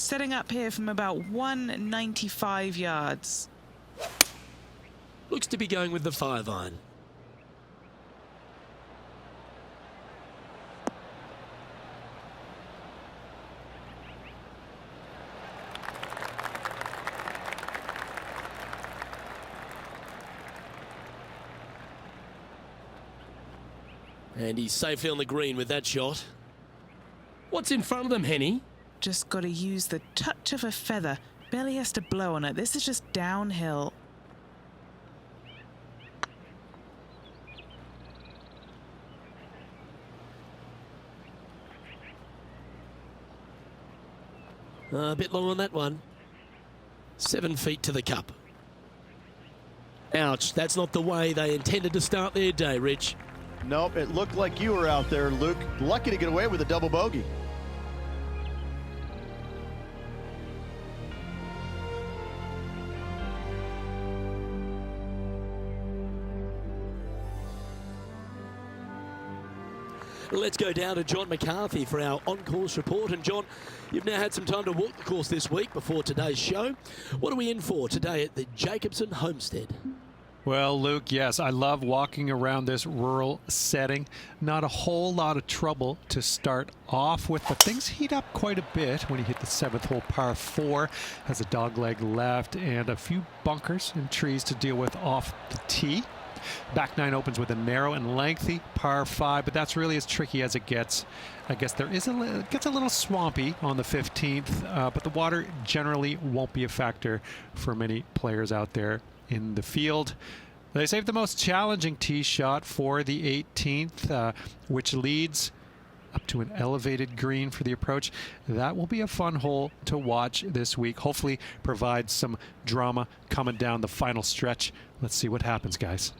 setting up here from about 195 yards. Looks to be going with the 5-iron. And he's safely on the green with that shot. What's in front of them, Henny? Just got to use the touch of a feather. Barely has to blow on it. This is just downhill. A bit long on that one. 7 feet to the cup. Ouch, that's not the way they intended to start their day, Rich. Nope, it looked like you were out there, Luke. Lucky to get away with a double bogey. Let's go down to John McCarthy for our on-course report. And John, you've now had some time to walk the course this week before today's show. What are we in for today at the Jacobson Homestead? Well, Luke, yes, I love walking around this rural setting. Not a whole lot of trouble to start off with, but things heat up quite a bit when you hit the 7th hole, par 4. Has a dogleg left and a few bunkers and trees to deal with off the tee. Back 9 opens with a narrow and lengthy par 5, but that's really as tricky as it gets. I guess it gets a little swampy on the 15th, but the water generally won't be a factor for many players out there in the field. They saved the most challenging tee shot for the 18th, which leads up to an elevated green for the approach. That will be a fun hole to watch this week. Hopefully provide some drama coming down the final stretch. Let's see what happens, guys.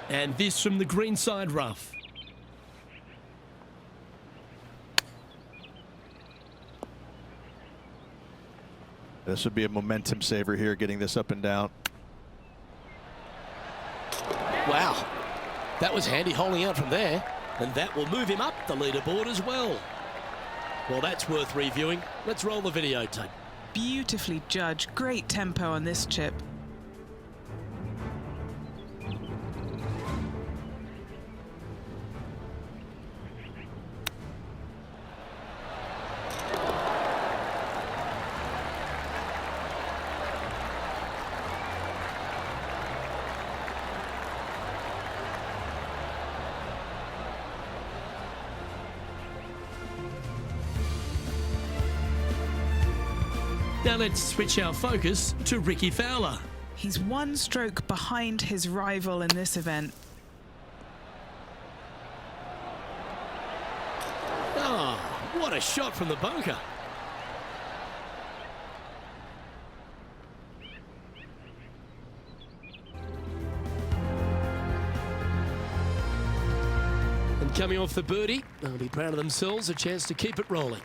And this from the greenside rough. This would be a momentum saver here, getting this up and down. Wow, that was handy holding out from there, and that will move him up the leaderboard as well. Well, that's worth reviewing. Let's roll the videotape. Beautifully judged. Great tempo on this chip. Now let's switch our focus to Ricky Fowler. He's 1 stroke behind his rival in this event. Ah, what a shot from the bunker. And coming off the birdie, they'll be proud of themselves, a chance to keep it rolling.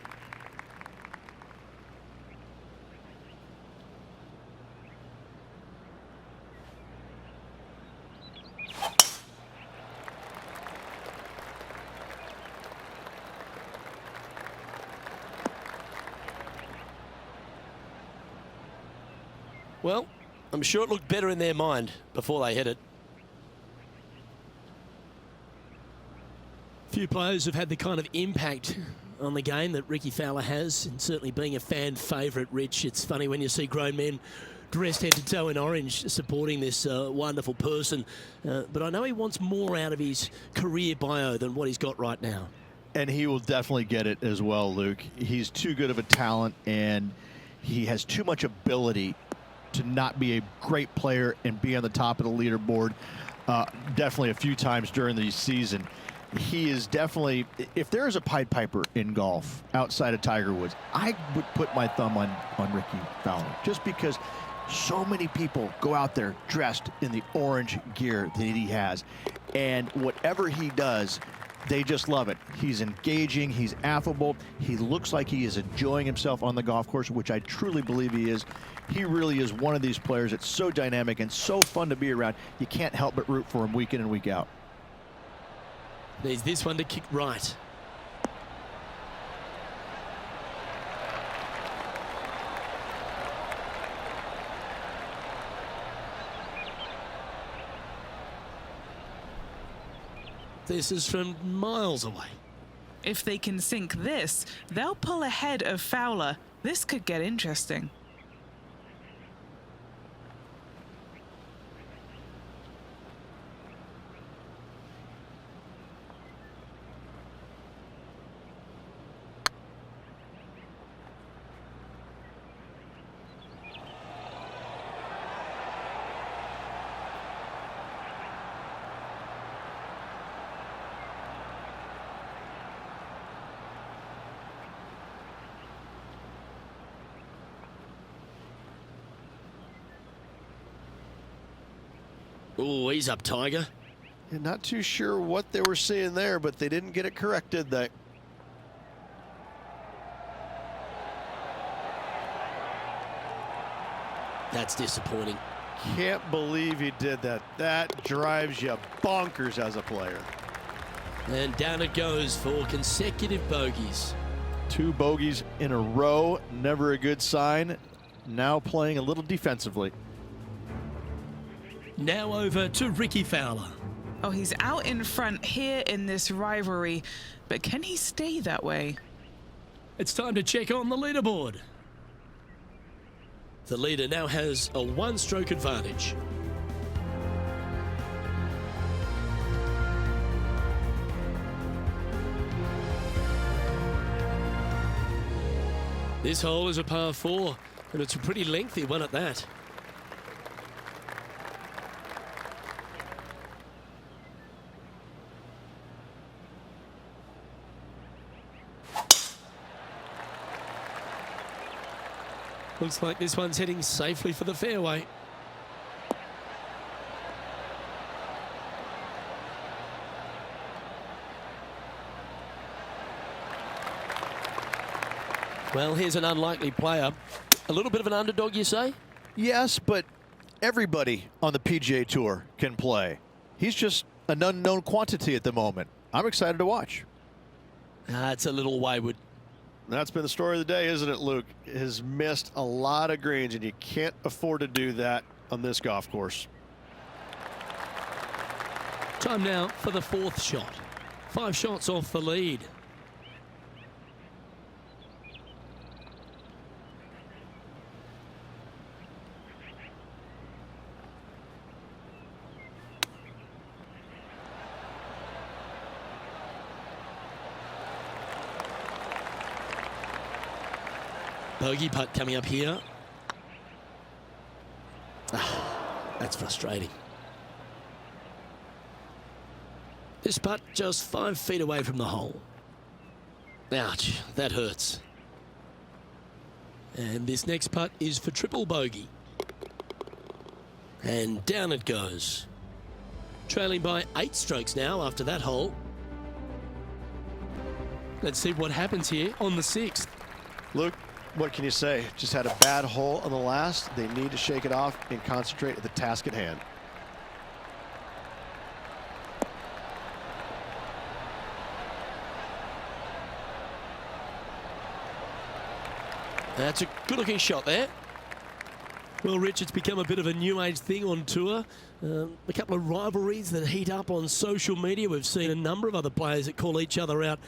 Well, I'm sure it looked better in their mind before they hit it. Few players have had the kind of impact on the game that Ricky Fowler has, and certainly being a fan favourite, Rich. It's funny when you see grown men dressed head to toe in orange supporting this wonderful person. But I know he wants more out of his career bio than what he's got right now. And he will definitely get it as well, Luke. He's too good of a talent, and he has too much ability to not be a great player and be on the top of the leaderboard definitely a few times during the season. He is definitely, if there is a Pied Piper in golf outside of Tiger Woods, I would put my thumb on Ricky Fowler, just because so many people go out there dressed in the orange gear that he has, and whatever he does they just love it. He's engaging, he's affable, he looks like he is enjoying himself on the golf course, which I truly believe he is. He really is one of these players that's so dynamic and so fun to be around. You can't help but root for him week in and week out. Needs this one to kick right. This is from miles away. If they can sink this, they'll pull ahead of Fowler. This could get interesting. Oh, he's up, Tiger. Yeah, not too sure what they were seeing there, but they didn't get it correct, did they? That's disappointing. Can't believe he did that. That drives you bonkers as a player. And down it goes for consecutive bogeys. 2 bogeys in a row, never a good sign. Now playing a little defensively. Now over to Ricky Fowler. Oh, he's out in front here in this rivalry, but can he stay that way? It's time to check on the leaderboard. The leader now has a 1-stroke advantage. This hole is a par 4, and it's a pretty lengthy one at that. Looks like this one's heading safely for the fairway. Well, here's an unlikely player. A little bit of an underdog, you say? Yes, but everybody on the PGA Tour can play. He's just an unknown quantity at the moment. I'm excited to watch. It's a little wayward. That's been the story of the day, isn't it, Luke? Has missed a lot of greens, and you can't afford to do that on this golf course. Time now for the 4th shot. 5 shots off the lead. Bogey putt coming up here. That's frustrating. This putt just 5 feet away from the hole. Ouch, that hurts. And this next putt is for triple bogey. And down it goes. Trailing by 8 strokes now after that hole. Let's see what happens here on the 6th. Luke, what can you say? Just had a bad hole on the last. They need to shake it off and concentrate at the task at hand. That's a good-looking shot there. Well, Rich, it's become a bit of a new age thing on tour. A couple of rivalries that heat up on social media. We've seen a number of other players that call each other out.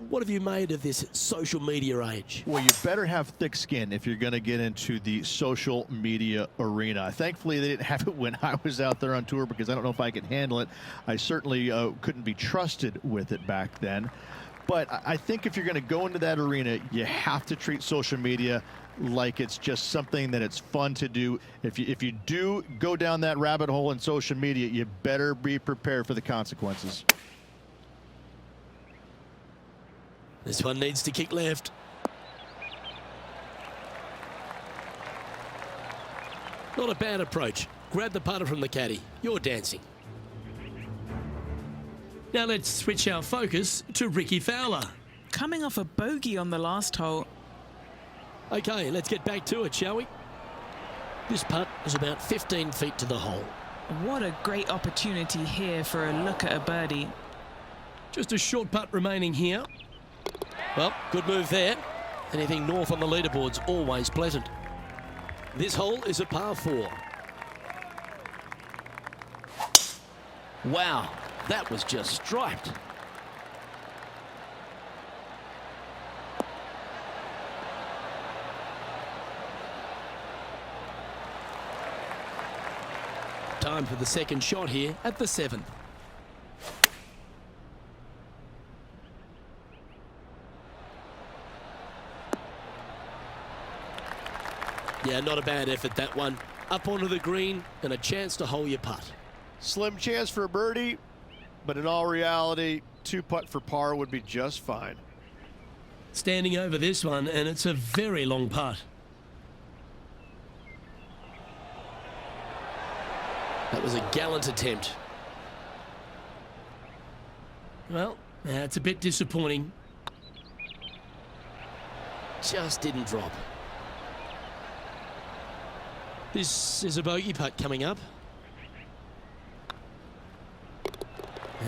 What have you made of this social media age? Well, you better have thick skin if you're going to get into the social media arena. Thankfully, they didn't have it when I was out there on tour because I don't know if I could handle it. I certainly couldn't be trusted with it back then. But I think if you're going to go into that arena, you have to treat social media like it's just something that it's fun to do. If you do go down that rabbit hole in social media, you better be prepared for the consequences. This one needs to kick left. Not a bad approach. Grab the putter from the caddy. You're dancing. Now let's switch our focus to Ricky Fowler. Coming off a bogey on the last hole. Okay, let's get back to it, shall we? This putt is about 15 feet to the hole. What a great opportunity here for a look at a birdie. Just a short putt remaining here. Well, good move there. Anything north on the leaderboard's always pleasant. This hole is a par 4. Wow, that was just striped. Time for the second shot here at the 7th. Yeah, not a bad effort, that one. Up onto the green and a chance to hole your putt. Slim chance for a birdie, but in all reality, 2-putt for par would be just fine. Standing over this one, and it's a very long putt. That was a gallant attempt. Well, that's a bit disappointing. Just didn't drop. This is a bogey putt coming up.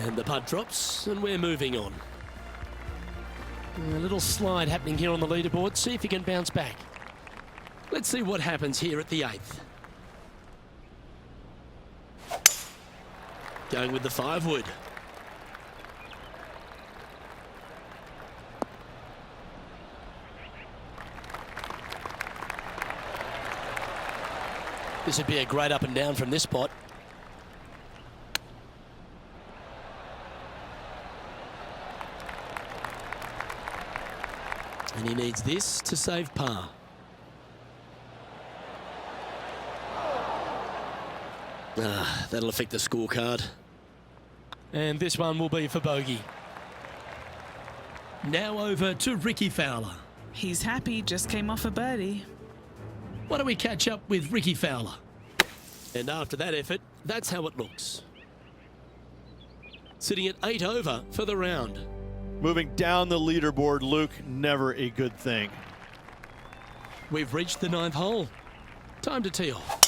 And the putt drops, and we're moving on. A little slide happening here on the leaderboard. See if he can bounce back. Let's see what happens here at the 8th. Going with the 5-wood. This would be a great up and down from this spot. And he needs this to save par. That'll affect the scorecard. And this one will be for bogey. Now over to Ricky Fowler. He's happy, just came off a birdie. Why don't we catch up with Ricky Fowler? And after that effort, that's how it looks. Sitting at 8 over for the round. Moving down the leaderboard, Luke, never a good thing. We've reached the 9th hole. Time to tee off.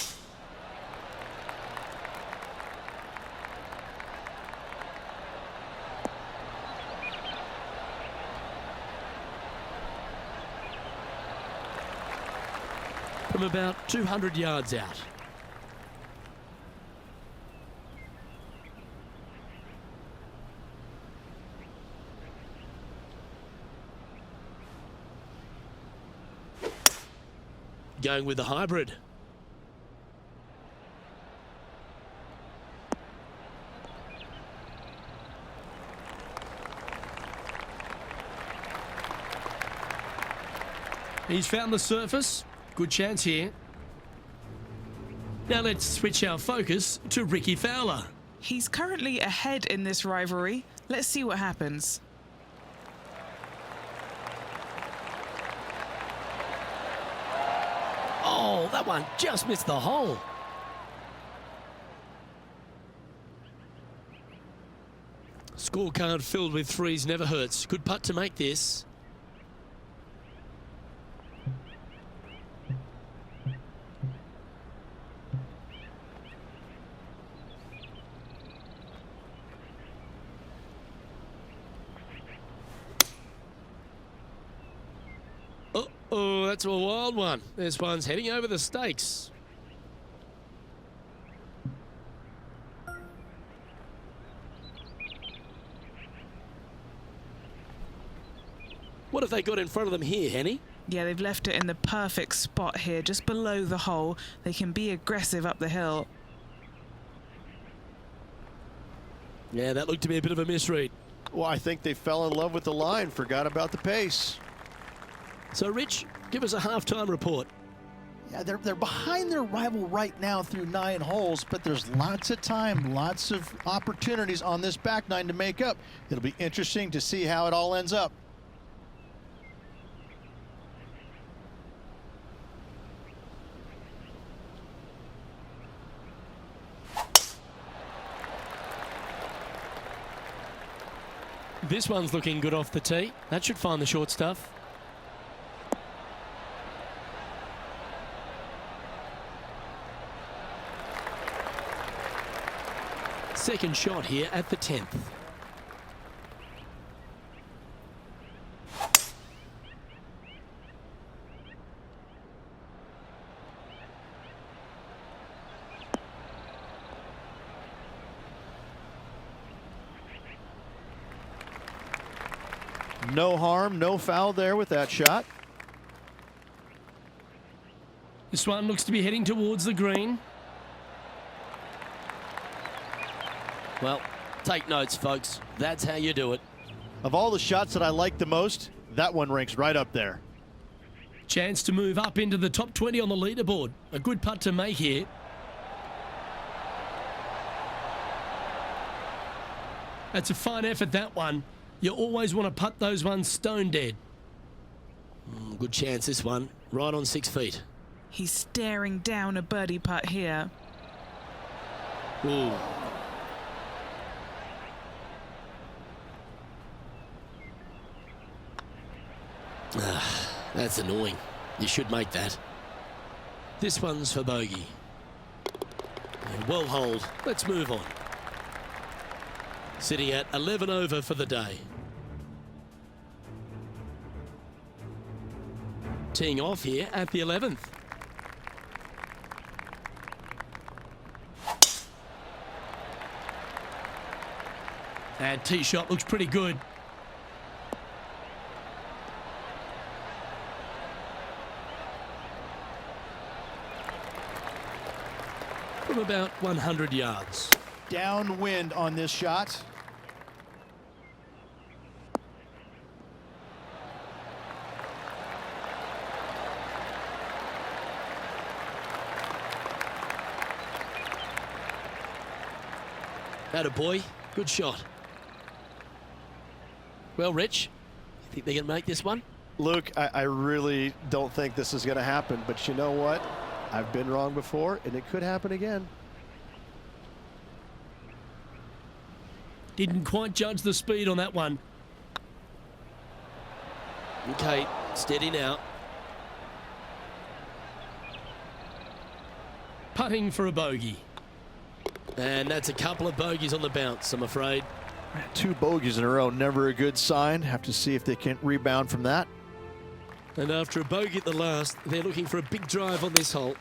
From about 200 yards out. Going with the hybrid. He's found the surface. Good chance here. Now let's switch our focus to Ricky Fowler. He's currently ahead in this rivalry. Let's see what happens. Oh, that one just missed the hole. Scorecard filled with threes never hurts. Good putt to make this. Oh, that's a wild one. This one's heading over the stakes. What have they got in front of them here, Henny? Yeah, they've left it in the perfect spot here, just below the hole. They can be aggressive up the hill. Yeah, that looked to be a bit of a misread. Well, I think they fell in love with the line, forgot about the pace. So, Rich, give us a halftime report. Yeah, they're behind their rival right now through 9 holes, but there's lots of time, lots of opportunities on this back 9 to make up. It'll be interesting to see how it all ends up. this one's looking good off the tee. That should find the short stuff. Second shot here at the 10th. No harm, no foul there with that shot. This one looks to be heading towards the green. Well, take notes, folks. That's how you do it. Of all the shots that I like the most, that one ranks right up there. Chance to move up into the top 20 on the leaderboard. A good putt to make here. That's a fine effort, that one. You always want to putt those ones stone dead. Good chance, this one. Right on 6 feet. He's staring down a birdie putt here. Ooh. That's annoying. You should make that. This one's for bogey. And well holed. Let's move on. Sitting at 11 over for the day. Teeing off here at the 11th. And tee shot looks pretty good. From about 100 yards. Downwind on this shot. Atta boy, good shot. Well, Rich, you think they can make this one? Luke, I really don't think this is going to happen, but you know what? I've been wrong before, and it could happen again. Didn't quite judge the speed on that one. Okay, steady now. Putting for a bogey. And that's a couple of bogeys on the bounce, I'm afraid. 2 bogeys in a row, never a good sign. Have to see if they can rebound from that. And after a bogey at the last, they're looking for a big drive on this hole.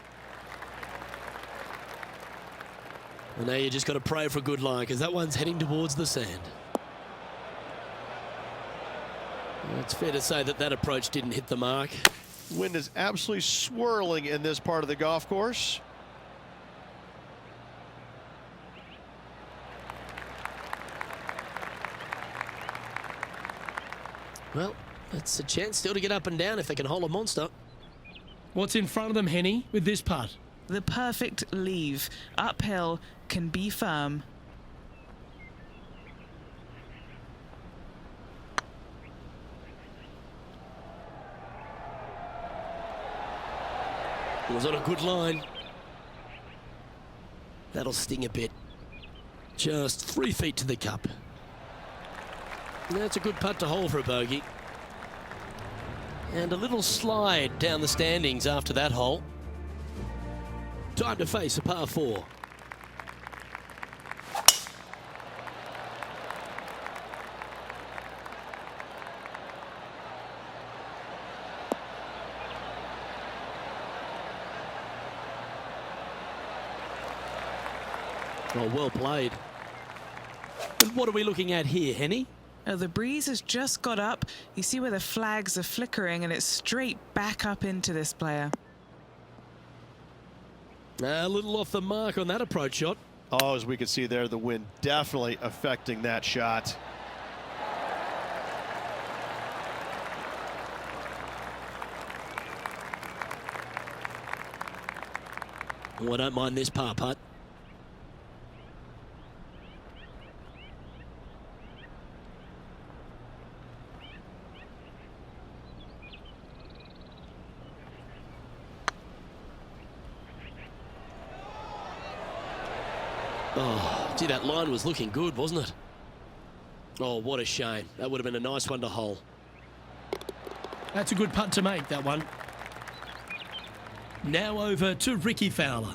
And now you just got to pray for a good lie, because that one's heading towards the sand. It's fair to say that that approach didn't hit the mark. Wind is absolutely swirling in this part of the golf course. Well, it's a chance still to get up and down if they can hold a monster. What's in front of them, Henny, with this putt? The perfect leave. Uphill, can be firm. It was on a good line. That'll sting a bit. Just 3 feet to the cup. That's a good putt to hold for a bogey. And a little slide down the standings after that hole. Time to face a par 4. Well played. And what are we looking at here, Henny? Oh, the breeze has just got up. You see where the flags are flickering, and it's straight back up into this player. A little off the mark on that approach shot. Oh, as we can see there, the wind definitely affecting that shot. Oh, I don't mind this par putt. Oh, gee, that line was looking good, wasn't it? Oh, what a shame. That would have been a nice one to hole. That's a good putt to make, that one. Now over to Ricky Fowler.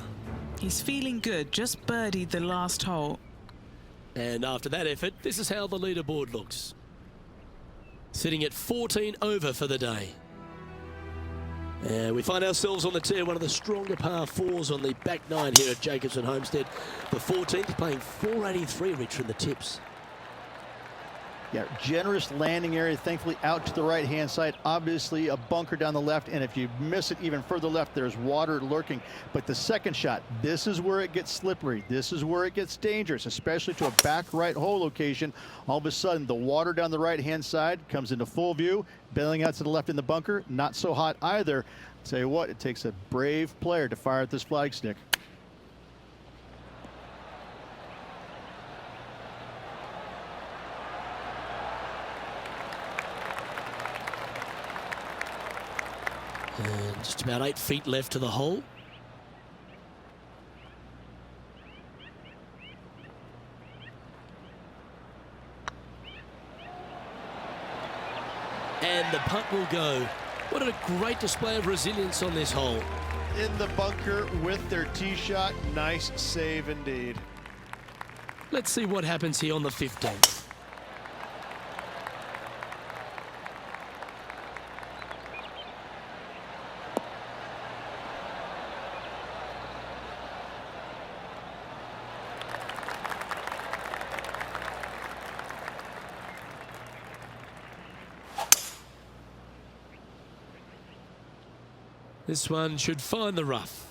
He's feeling good, just birdied the last hole. And after that effort, this is how the leaderboard looks. Sitting at 14 over for the day. And we find ourselves on the tee, one of the stronger par fours on the back nine here at Jacobson Homestead. The 14th playing 483, Rich, from the tips. Yeah, generous landing area, thankfully out to the right-hand side. Obviously a bunker down the left, and if you miss it even further left, there's water lurking. But the second shot, this is where it gets slippery. This is where it gets dangerous, especially to a back right hole location. All of a sudden, the water down the right-hand side comes into full view, bailing out to the left in the bunker. Not so hot either. Tell you what, it takes a brave player to fire at this flagstick. And just about 8 feet left to the hole. And the putt will go. What a great display of resilience on this hole. In the bunker with their tee shot. Nice save indeed. Let's see what happens here on the 15th. This one should find the rough.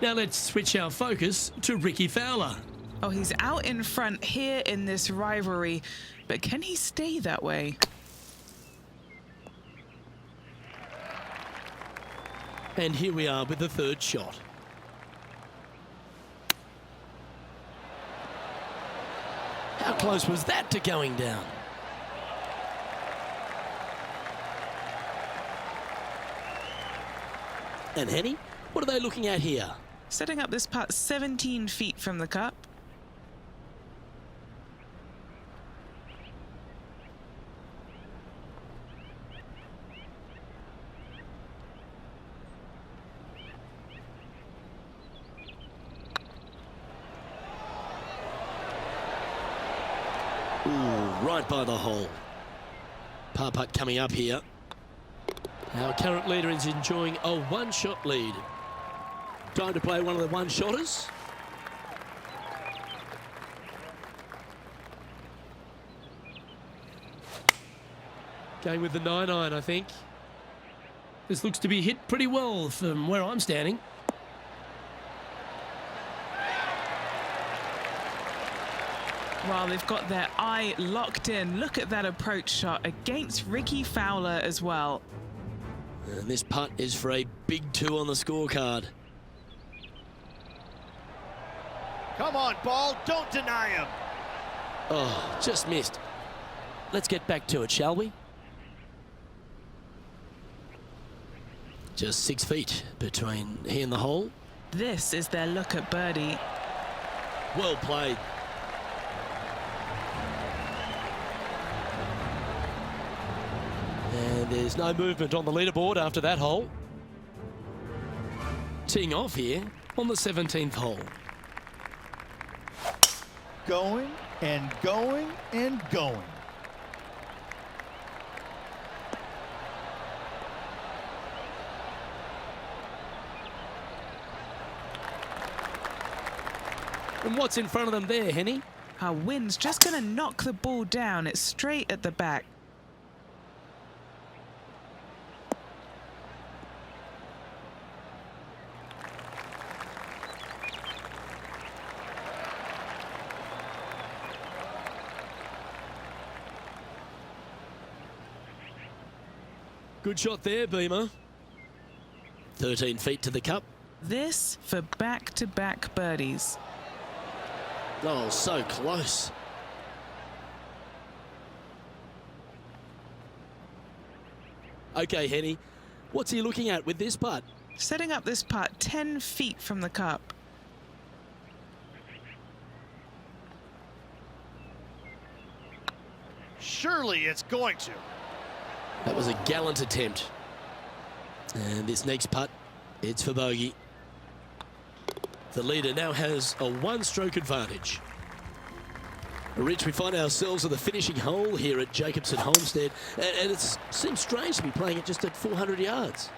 Now let's switch our focus to Ricky Fowler. Oh, he's out in front here in this rivalry, but can he stay that way? And here we are with the third shot. How close was that to going down? And Henny, what are they looking at here? Setting up this putt 17 feet from the cup. Ooh, right by the hole. Par putt coming up here. Our current leader is enjoying a one-shot lead. Time to play one of the one-shotters. Going with the 9-iron, I think. This looks to be hit pretty well from where I'm standing. Well, they've got their eye locked in. Look at that approach shot against Ricky Fowler as well. And this putt is for a big 2 on the scorecard. Come on, ball. Don't deny him. Oh, just missed. Let's get back to it, shall we? Just 6 feet between he and the hole. This is their look at birdie. Well played. And there's no movement on the leaderboard after that hole. Teeing off here on the 17th hole. Going and going and going. And what's in front of them there, Henny? Our wind's just going to knock the ball down. It's straight at the back. Good shot there, Beamer. 13 feet to the cup. This for back-to-back birdies. Oh, so close. Okay, Henny, what's he looking at with this putt? Setting up this putt 10 feet from the cup. Surely it's going to. That was a gallant attempt. And this next putt, it's for bogey. The leader now has a one-stroke advantage. Rich, we find ourselves at the finishing hole here at Jacobson Homestead, and it seems strange to be playing it just at 400 yards.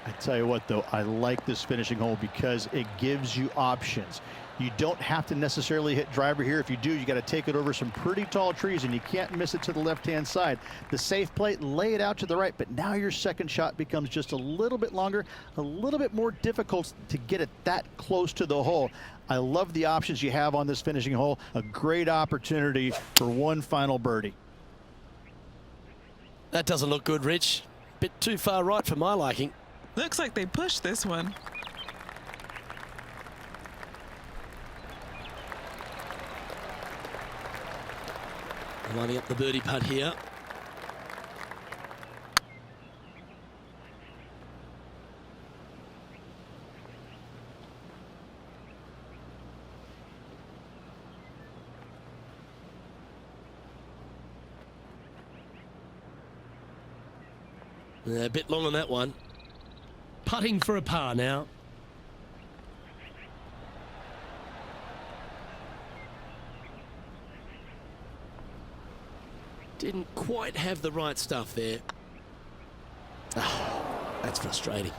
I tell you what, though, I like this finishing hole because it gives you options. You don't have to necessarily hit driver here. If you do, you got to take it over some pretty tall trees, and you can't miss it to the left-hand side. The safe play, lay it out to the right, but now your second shot becomes just a little bit longer, a little bit more difficult to get it that close to the hole. I love the options you have on this finishing hole. A great opportunity for one final birdie. That doesn't look good, Rich. Bit too far right for my liking. Looks like they pushed this one. Lining up the birdie putt here. A bit long on that one. Putting for a par now. Didn't quite have the right stuff there. That's frustrating.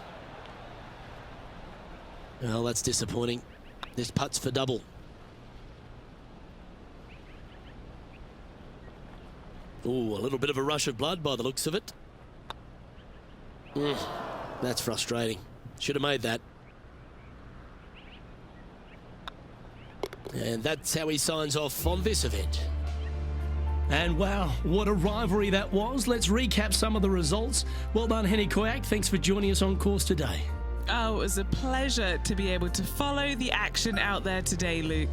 Well, that's disappointing. This putt's for double. Ooh, a little bit of a rush of blood by the looks of it. That's frustrating. Should have made that. And that's how he signs off on this event. And wow, what a rivalry that was. Let's recap some of the results. Well done, Henny Koyak. Thanks for joining us on course today. Oh, it was a pleasure to be able to follow the action out there today, Luke.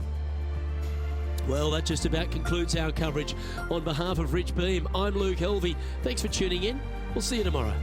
Well, that just about concludes our coverage. On behalf of Rich Beam, I'm Luke Helvey. Thanks for tuning in. We'll see you tomorrow.